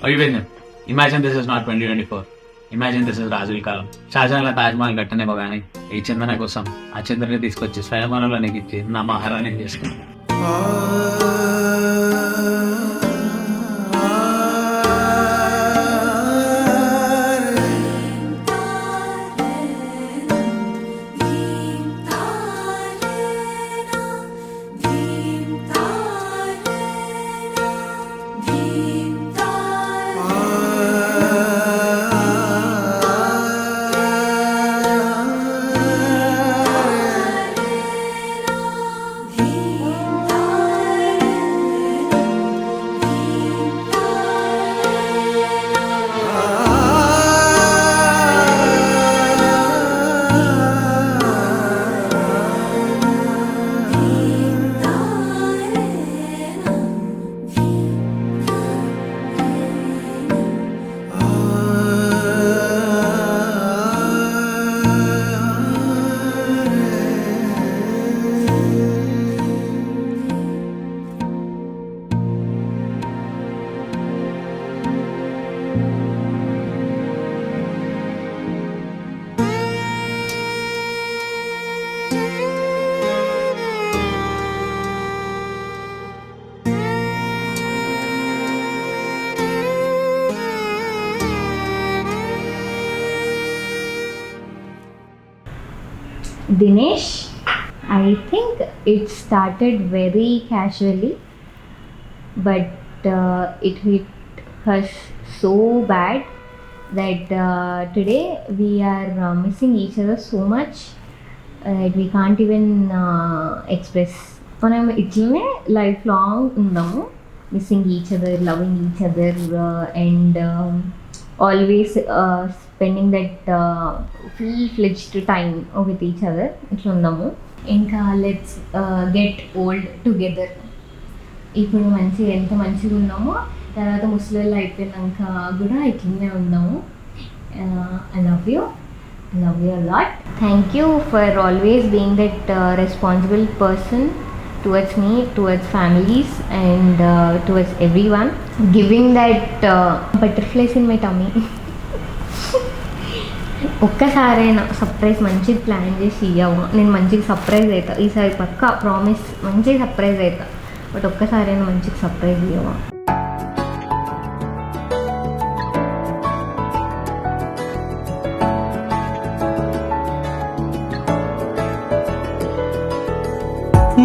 అయిపోయింది. Imagine this is not 2024. Imagine this is రాజుల కాలం. షాజహాన్ తాజ్మహల్ కట్టనేమో కానీ ఈ చందన కోసం ఆ చంద్రుని తీసుకొచ్చి స్వయంవరంలో నీకు ఇచ్చి నా మహారాణి చేసుకున్నాను. Dinesh, I think it started very casually, but it hit us so bad that today we are missing each other so much that we can't even express. మనం ఇట్లనే లైఫ్ లాంగ్ ఉందాము, missing each other, loving each other and always spending that full-fledged time with each other. ఇట్లా ఉందాము. ఇంకా let's get old together. ఇప్పుడు ఎంత మంచిగా ఉన్నామో తర్వాత ముసలిళ్ళు అయిపోయినాక కూడా ఇట్లనే ఉందాము. I love you a lot. Thank you for always being that responsible person towards me, towards families and towards everyone, giving that butterflies in my tummy. ఒక్కసారైనా సర్ప్రైజ్ మంచిగా ప్లాన్ చేసి ఇవ్వవా? నేను మంచిగా సర్ప్రైజ్ అవుతా ఈసారి, పక్కా ప్రామిస్, మంచిగా సర్ప్రైజ్ అవుతా. బట్ ఒక్కసారైనా మంచిగా సర్ప్రైజ్ ఇవ్వవా?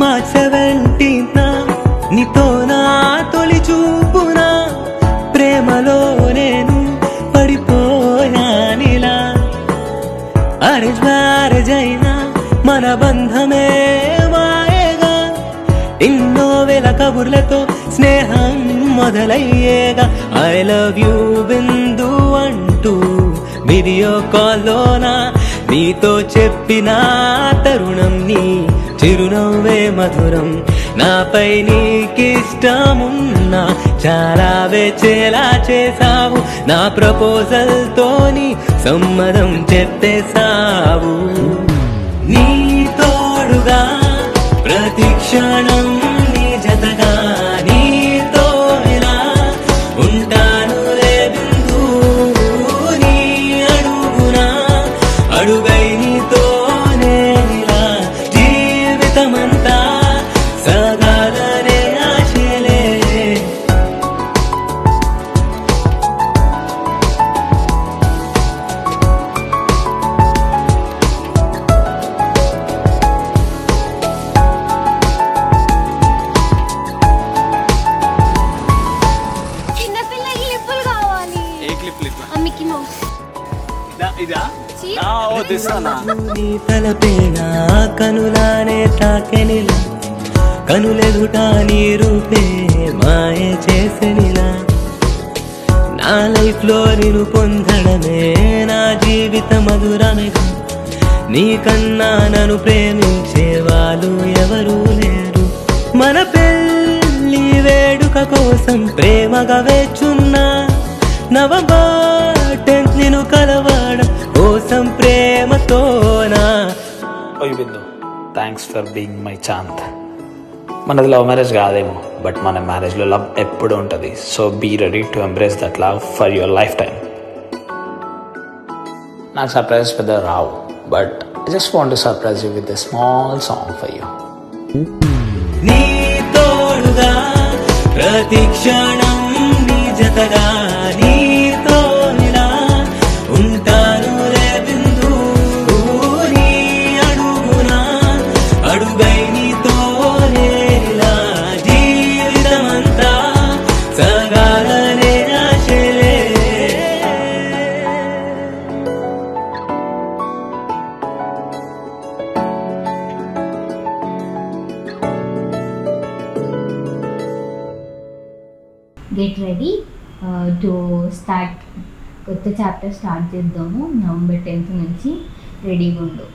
మార్చ్ 17న నీతో నా తొలి చూపున ప్రేమలో నేను పడిపోయానిలా. అరేంజ్ మ్యారేజ్ అయినా మన బంధమే మాయేగా, ఎన్నో వేల కబుర్లతో స్నేహం మొదలయ్యేగా. ఐ లవ్ యూ బిందు అంటూ వీడియో కాల్లోనా నీతో చెప్పిన తరుణం, నీ చిరునవ్వే మధురం. నాపై నీకిష్టమున్నా చాలా వేచేలా చేసావు, నా ప్రపోజల్ తోని సమ్మతం చెప్పేసావు. నీ తోడుగా ప్రతి క్షణం నీ జతగా నీతో ఇలా ఉంటాను రే బిందు. నీ అడుగునా అడుగై నీతోనే ఇలా జీవితమంతా సాగాలనే ఆశలే. చిన్నపిల్లకి లిప్పులు కావాలి. ఏ క్లిప్ మిక్కీ మౌస్. ఇదా? చీ. ఓ దిస్తానా? నీ తలపేనా కనులానే తాకెనిలా, కనులెదుట నీ రూపే మాయ చేసెనిలా. నా లైఫ్ లో నేను పొందడమే నా జీవిత మధురమేగా. నీకన్నా నన్ను ప్రేమించే వాళ్ళు ఎవరూ లేరు. మన పెళ్లి వేడుక కోసం ప్రేమగా వేచున్నా, నవంబర్ 10th నిన్ను కలవడం కోసం ప్రేమతోనా. ఓయ్ బిందు, థ్యాంక్స్ ఫర్ బీయింగ్ మై చాంత్. మనది లవ్ మ్యారేజ్ కాదేమో, బట్ మన మ్యారేజ్లో లవ్ ఎప్పుడు ఉంటుంది. So be ready to embrace that love for your lifetime. నాకు సర్ప్రైజెస్ పెద్ద రావు, but I just want to surprise you with a small song for you. నీ తోడుగా ప్రతి క్షణం నీ జతగా నీతో ఇలా ఉంటాను రే బిందు. నీ అడుగునా అడుగై నీతోనేలా జీవితమంతా సగాలనే ఆశలే. Get ready to start. కొత్త చాప్టర్ స్టార్ట్ చేద్దాము. నవంబర్ 10th నుంచి రెడీగా ఉండు.